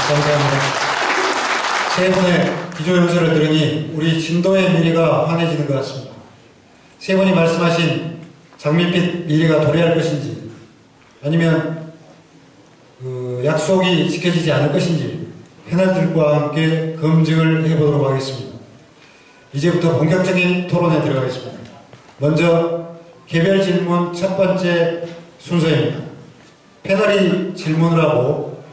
감사합니다. 세 분의 기조연설을 들으니 우리 진도의 미래가 환해지는 것 같습니다. 세 분이 말씀하신 장밋빛 미래가 도래할 것인지 아니면 그 약속이 지켜지지 않을 것인지 패널들과 함께 검증을 해보도록 하겠습니다. 이제부터 본격적인 토론에 들어가겠습니다. 먼저 개별 질문 첫 번째 순서입니다. 패널이 질문을 하고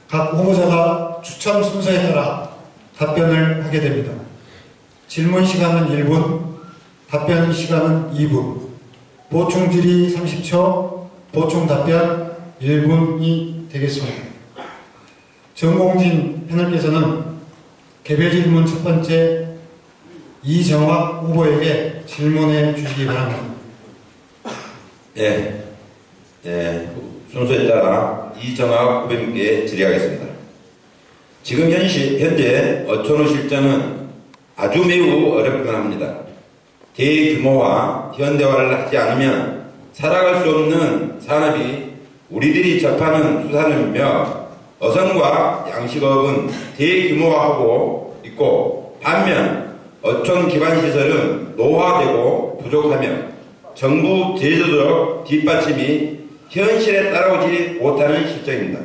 각 후보자가 추첨 순서에 따라 답변을 하게 됩니다. 질문 시간은 1분, 답변 시간은 2분, 보충 질의 30초, 보충 답변 1분이 되겠습니다. 정공진 패널께서는 개별 질문 첫 번째 이정학 후보에게 질문해 주시기 바랍니다. 순서에 따라 이정학 후보님께 질의하겠습니다. 지금 현재 어촌의 실정은 아주 매우 어렵기만 합니다. 대규모화, 현대화를 하지 않으면 살아갈 수 없는 산업이 우리들이 접하는 수산업이며 어선과 양식업은 대규모화하고 있고 반면 어촌 기반시설은 노화되고 부족하며 정부 제도적 뒷받침이 현실에 따라오지 못하는 실정입니다.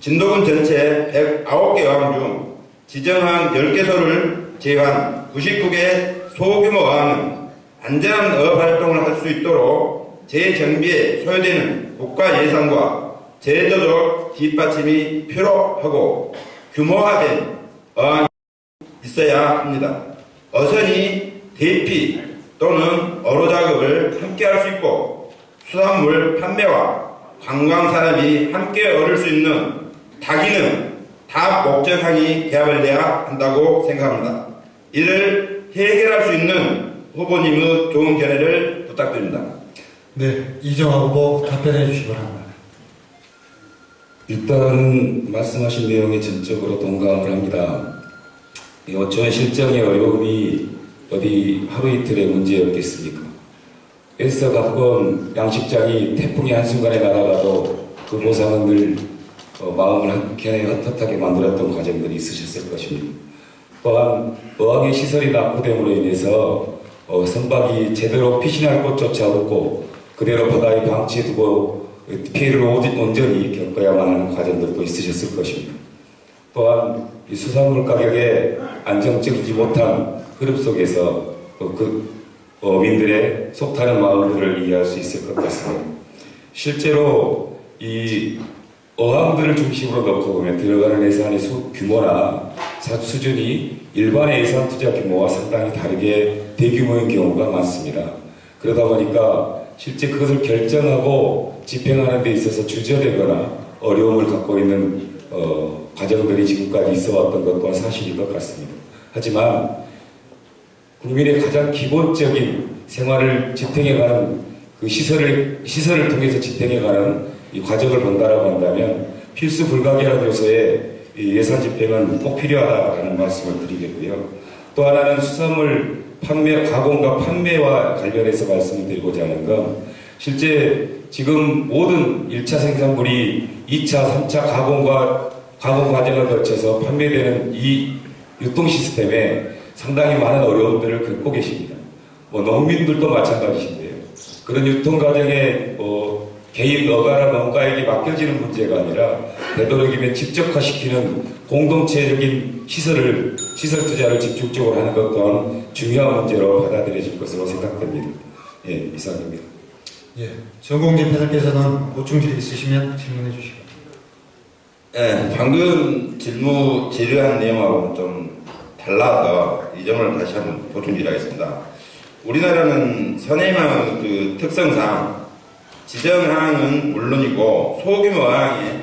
진도군 전체 109개 어항 중 지정항 10개소를 제외한 99개 소규모 어항은 안전한 어업활동을 할 수 있도록 재정비에 소요되는 국가 예산과 제도적 뒷받침이 필요하고 규모화된 어항이 있어야 합니다. 어선이 대피 또는 어로 작업을 함께 할 수 있고 수산물 판매와 관광산업이 함께 얻을 수 있는 다기능, 다목적항이 개발돼야 한다고 생각합니다. 이를 해결할 수 있는 후보님의 좋은 견해를 부탁드립니다. 네, 이정학 후보 답변해 주시기 바랍니다. 일단은 말씀하신 내용에 전적으로 동감을 합니다. 어촌 실정의 어려움이 어디 하루 이틀의 문제였겠습니까? 애써 가꾼 양식장이 태풍이 한순간에 날아가도 그 보상은 늘 마음을 한켠에 헛헛하게 만들었던 과정들이 있으셨을 것입니다. 또한 어항의 시설이 낙후됨으로 인해서 선박이 제대로 피신할 곳조차 없고 그대로 바다에 방치해두고 피해를 온전히 겪어야만 하는 과정들도 있으셨을 것입니다. 또한 이 수산물 가격의 안정적이지 못한 흐름 속에서 어민들의 속타는 마음들을 이해할 수 있을 것 같습니다. 실제로 이 어항들을 중심으로 놓고 보면 들어가는 예산의 규모나 수준이 일반의 예산 투자 규모와 상당히 다르게 대규모인 경우가 많습니다. 그러다 보니까 실제 그것을 결정하고 집행하는 데 있어서 주저되거나 어려움을 갖고 있는 과정들이 지금까지 있어왔던 것 또한 사실인 것 같습니다. 하지만 국민의 가장 기본적인 생활을 지탱해가는 그 시설을 통해서 지탱해가는 이 과정을 본다라고 한다면 필수 불가결한 요소에 예산 집행은 꼭 필요하다라는 말씀을 드리겠고요. 또 하나는 수산물 가공과 판매와 관련해서 말씀을 드리고자 하는 건 실제 지금 모든 1차 생산물이 2차, 3차 가공 과정을 거쳐서 판매되는 이 유통 시스템에 상당히 많은 어려움들을 겪고 계십니다. 농민들도 마찬가지신데요. 그런 유통 과정에 개인 어가나 농가에게 맡겨지는 문제가 아니라 되도록이면 직접화시키는 공동체적인 시설 투자를 집중적으로 하는 것 또한 중요한 문제로 받아들여질 것으로 생각됩니다. 예, 이상입니다. 예, 정공진 패널께서는 보충 질의 있으시면 질문해 주시기 바랍니다. 예, 방금 질의한 내용하고는 좀 달라서 이 점을 다시 한번 보충 질의하겠습니다. 우리나라는 선해망의 그 특성상 지정항은 물론이고 소규모 어항에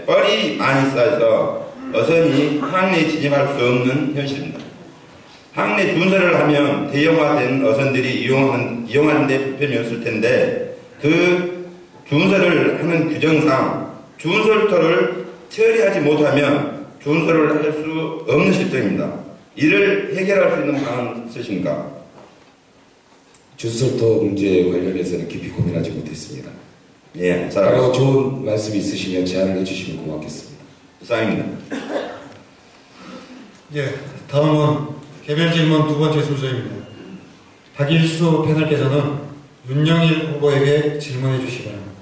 뻘이 많이 쌓여서 어선이 항 내에 진입할 수 없는 현실입니다. 항 내 준설을 하면 대형화된 어선들이 이용하는 데 불편이 없을 텐데 그 준설을 하는 규정상 준설터를 처리하지 못하면 준설을 할 수 없는 실정입니다. 이를 해결할 수 있는 방안은 있으신가? 준설터 문제에 관련해서는 깊이 고민하지 못했습니다. 예, 바로 좋은 말씀이 있으시면 제안을 해주시면 고맙겠습니다. 이상입니다. 예, 다음은 개별 질문 두 번째 순서입니다. 박일수 패널께서는 윤영일 후보에게 질문해 주시기 바랍니다.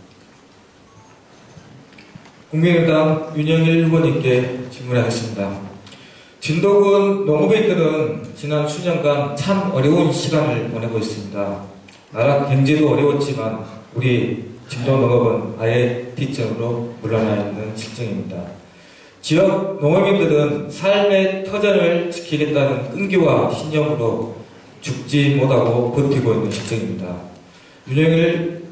국민의당 윤영일 후보님께 질문하겠습니다. 진도군 농업인들은 지난 수년간 참 어려운 시간을 보내고 있습니다. 나라 경제도 어려웠지만 우리 진도 농업은 아예 뒷전으로 물러나 있는 실정입니다. 지역 농업인들은 삶의 터전을 지키겠다는 끈기와 신념으로 죽지 못하고 버티고 있는 실정입니다. 윤영일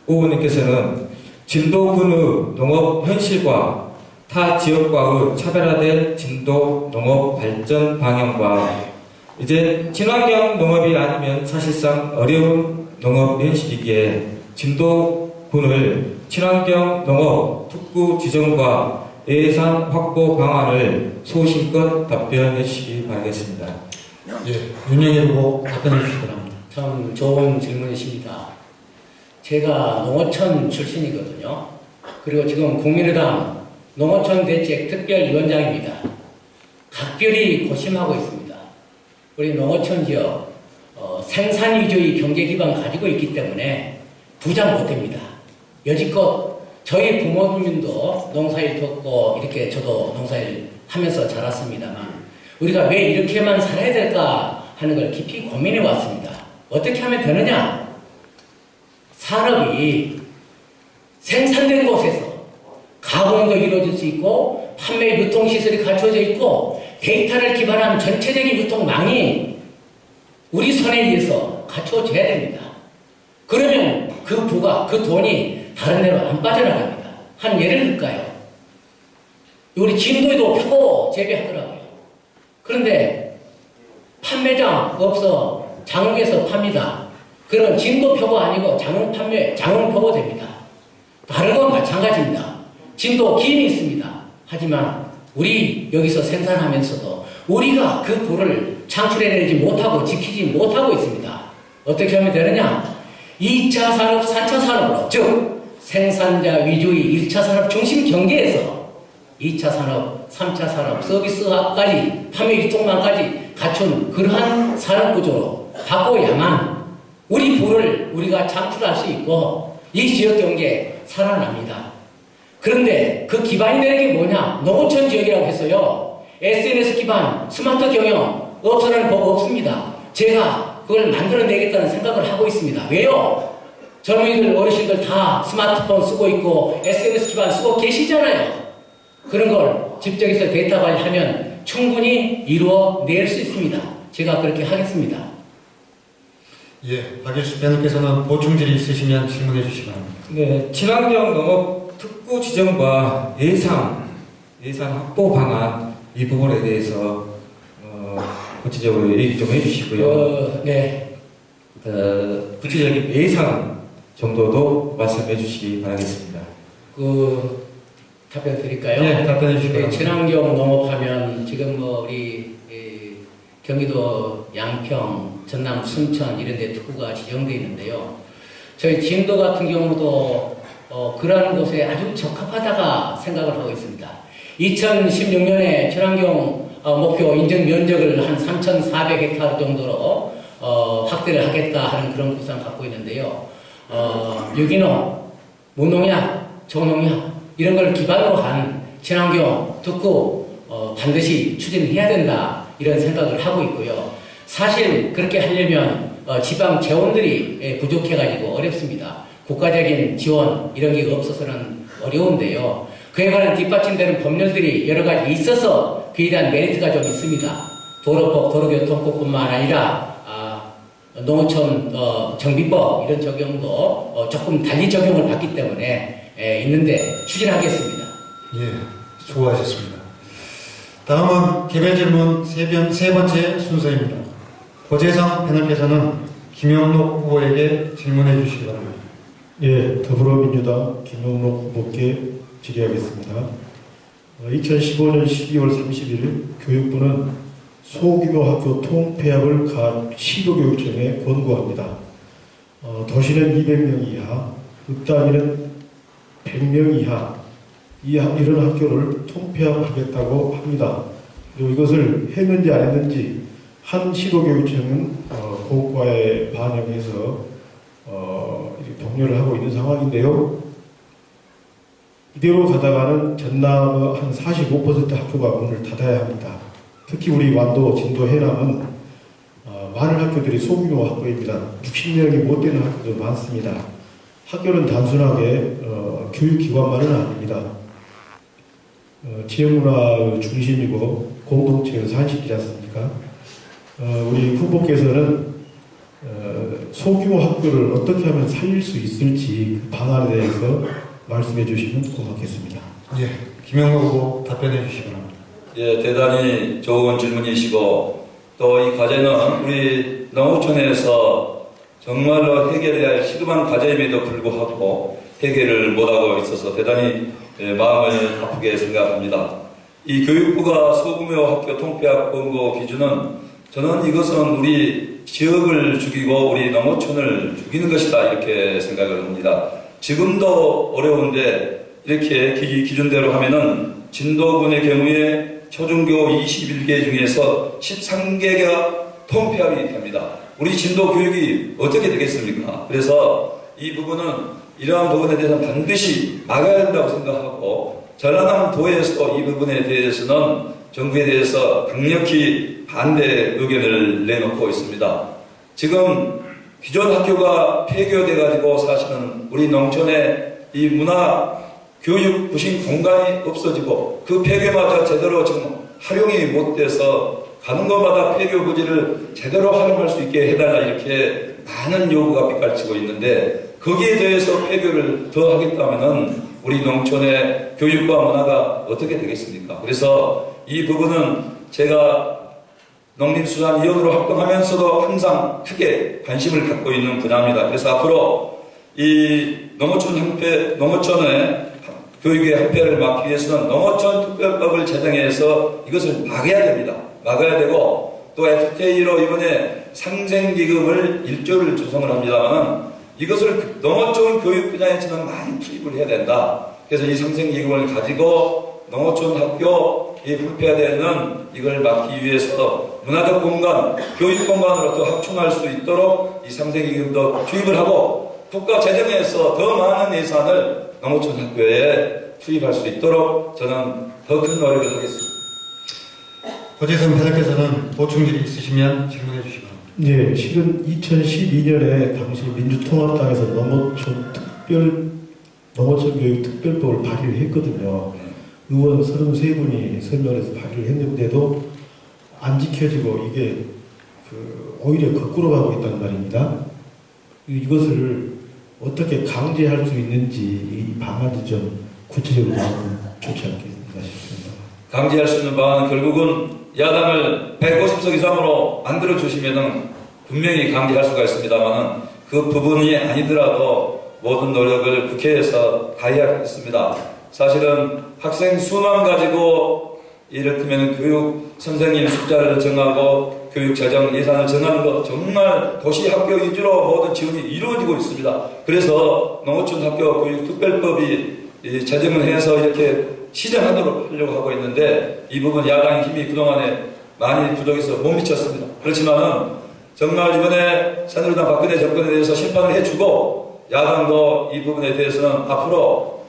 후보님께서는 진도군의 농업 현실과 타 지역과의 차별화된 진도 농업 발전 방향과 이제 친환경 농업이 아니면 사실상 어려운 농업 현실이기에 진도군을 친환경 농업 특구 지정과 예산 확보 방안을 소신껏 답변해 주시기 바라겠습니다. 예, 윤영일 후보 답변해 주시기 바랍니다. 참 좋은 질문이십니다. 제가 농어촌 출신이거든요. 그리고 지금 국민의당 농어촌 대책 특별위원장입니다. 각별히 고심하고 있습니다. 우리 농어촌 지역 생산 위주의 경제 기반 가지고 있기 때문에 부자 못됩니다. 여지껏 저희 부모님도 농사일 돕고 이렇게 저도 농사일 하면서 자랐습니다만 우리가 왜 이렇게만 살아야 될까 하는 걸 깊이 고민해 왔습니다. 어떻게 하면 되느냐? 산업이 생산된 곳에서 가공도 이루어질 수 있고 판매 유통시설이 갖춰져 있고 데이터를 기반한 전체적인 유통망이 우리 손에 의해서 갖춰져야 됩니다. 그러면 그 부가, 그 돈이 다른 데로 안 빠져나갑니다. 한 예를 들까요? 우리 진도에도 표고 재배하더라고요. 그런데 판매장 없어 장흥에서 팝니다. 그런 진도 표고 아니고 장흥 표고 됩니다. 다른 건 마찬가지입니다. 진도 김이 있습니다. 하지만 우리 여기서 생산하면서도 우리가 그 부를 창출해내지 못하고 지키지 못하고 있습니다. 어떻게 하면 되느냐? 2차 산업, 3차 산업으로 즉 생산자 위주의 1차 산업 중심 경제에서 2차 산업, 3차 산업, 서비스업까지 판매 유통망까지 갖춘 그러한 산업 구조로 바꿔야만 우리 부를 우리가 창출할 수 있고 이 지역 경제 살아납니다. 그런데 그 기반이 되는 게 뭐냐? 농어촌 지역이라고 했어요. SNS 기반 스마트 경영 없어라는 법 없습니다. 제가 그걸 만들어내겠다는 생각을 하고 있습니다. 왜요? 젊은이들, 어르신들 다 스마트폰 쓰고 있고 SNS 기반 쓰고 계시잖아요. 그런 걸 집적에서 데이터 관리하면 충분히 이루어낼 수 있습니다. 제가 그렇게 하겠습니다. 예, 박일수 패널께서는 보충질이 있으시면 질문해 주시기 바랍니다. 네, 친환경 농업 특구 지정과 예산 확보 방안 이 부분에 대해서 구체적으로 얘기 좀 해주시고요. 네. 구체적인 예산 정도도 말씀해 주시기 바라겠습니다. 답변 드릴까요? 네, 답변해 주시기 바랍니다. 친환경 농업하면 지금 우리 경기도 양평, 전남 순천 이런 데 특구가 지정되어 있는데요. 저희 진도 같은 경우도 그러한 곳에 아주 적합하다가 생각을 하고 있습니다. 2016년에 친환경 목표 인증 면적을 한 3,400헥타르 정도로 확대를 하겠다 하는 그런 구상을 갖고 있는데요. 유기농, 무농약, 저농약 이런 걸 기반으로 한 친환경 특구 반드시 추진해야 된다 이런 생각을 하고 있고요. 사실 그렇게 하려면 지방 재원들이 부족해가지고 어렵습니다. 국가적인 지원 이런 게 없어서는 어려운데요. 그에 관한 뒷받침되는 법률들이 여러 가지 있어서 그에 대한 메리트가 좀 있습니다. 도로법, 도로교통법뿐만 아니라 농어촌 정비법 이런 적용도 조금 달리 적용을 받기 때문에 있는데 추진하겠습니다. 예, 수고하셨습니다. 다음은 개별 질문 세 번째 순서입니다. 고재성 패널께서는 김영록 후보에게 질문해 주시기 바랍니다. 예, 더불어민주당 김영록 후보께 질의하겠습니다. 2015년 12월 31일 교육부는 소규모 학교 통폐합을 시도교육청에 권고합니다. 도시는 200명 이하, 읍단위는 100명 이하, 이런 학교를 통폐합하겠다고 합니다. 그리고 이것을 했는지 안 했는지 한 시도교육청은 고과에 반영해서 이렇게 독려를 하고 있는 상황인데요. 이대로 가다가는 전남의 한 45% 학교가 문을 닫아야 합니다. 특히 우리 완도, 진도, 해남은 많은 학교들이 소규모 학교입니다. 60명이 못 되는 학교도 많습니다. 학교는 단순하게 교육기관만은 아닙니다. 지역문화 중심이고 공동체의 산실이지 않습니까? 우리 후보께서는 소규모 학교를 어떻게 하면 살릴 수 있을지 그 방안에 대해서 말씀해 주시면 고맙겠습니다. 예, 김영록 후보 답변해 주시기 바랍니다. 예, 대단히 좋은 질문이시고 또 이 과제는 우리 농어촌에서 정말로 해결해야 할 시급한 과제임에도 불구하고 해결을 못하고 있어서 대단히 마음을 아프게 생각합니다. 이 교육부가 소규모 학교 통폐합 권고 기준은 저는 이것은 우리 지역을 죽이고 우리 농어촌을 죽이는 것이다 이렇게 생각을 합니다. 지금도 어려운데 이렇게 기준대로 하면은 진도군의 경우에 초중교 21개 중에서 13개가 통폐합이 됩니다. 우리 진도 교육이 어떻게 되겠습니까? 그래서 이 부분은 이러한 부분에 대해서는 반드시 막아야 된다고 생각하고 전라남도에서도 이 부분에 대해서는 정부에 대해서 강력히 반대 의견을 내놓고 있습니다. 지금 기존 학교가 폐교돼가지고 사실은 우리 농촌에 이 문화 교육 부신 공간이 없어지고 그 폐교마다 제대로 지금 활용이 못 돼서 가는 곳마다 폐교 부지를 제대로 활용할 수 있게 해달라 이렇게 많은 요구가 빗발치고 있는데 거기에 대해서 폐교를 더 하겠다면은 우리 농촌의 교육과 문화가 어떻게 되겠습니까? 그래서 이 부분은 제가 농림수산위원으로 활동하면서도 항상 크게 관심을 갖고 있는 분야입니다. 그래서 앞으로 이 농어촌의 교육의 한패를 막기 위해서는 농어촌 특별법을 제정해서 이것을 막아야 됩니다. 막아야 되고 또 FTA로 이번에 상생기금을 1조를 조성을 합니다만 이것을 농어촌 교육 분야에 저는 많이 투입을 해야 된다. 그래서 이 상생기금을 가지고 농어촌 학교 이 불폐화되는 이걸 막기 위해서 문화적 공간, 교육 공간으로 더 확충할 수 있도록 이 상생기금도 투입을 하고 국가 재정에서 더 많은 예산을 농어촌 학교에 투입할 수 있도록 저는 더 큰 노력을 하겠습니다. 고재성 패널께서는 보충질이 있으시면 질문해 주시기 바랍니다. 예, 실은 2012년에 당시 민주통합당에서 농어촌 교육 특별법을 발의를 했거든요. 의원 33분이 설명해서 발의를 했는데도 안 지켜지고 이게 오히려 거꾸로 가고 있단 말입니다. 이것을 어떻게 강제할 수 있는지 이 방안이 좀 구체적으로 나오면 좋지 않겠습니까 싶습니다. 강제할 수 있는 방안은 결국은 야당을 150석 이상으로 만들어 주시면은 분명히 강제할 수가 있습니다만은 그 부분이 아니더라도 모든 노력을 국회에서 다해야겠습니다. 사실은 학생 수만 가지고 이를테면 교육 선생님 숫자를 정하고 교육 재정 예산을 정하는 것 정말 도시 학교 위주로 모든 지원이 이루어지고 있습니다. 그래서 농어촌 학교 교육 특별법이 제정을 해서 이렇게 시정하도록 하려고 하고 있는데 이 부분 야당의 힘이 그동안에 많이 부족해서 못 미쳤습니다. 그렇지만은 정말 이번에 새누리당 박근혜 정권에 대해서 심판을 해주고 야당도 이 부분에 대해서는 앞으로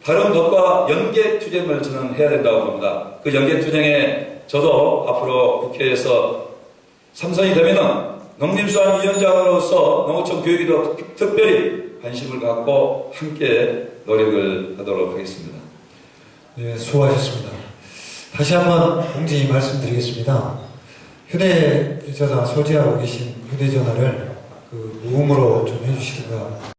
다른 법과 연계투쟁을 저는 해야 된다고 봅니다. 그 연계투쟁에 저도 앞으로 국회에서 삼선이 되면은 농림수산위원장으로서 농어촌 교육에도 특별히 관심을 갖고 함께 노력을 하도록 하겠습니다. 네, 수고하셨습니다. 다시 한번 공지 말씀드리겠습니다. 휴대전화 소지하고 계신 휴대전화를 무음으로 좀 해주시든가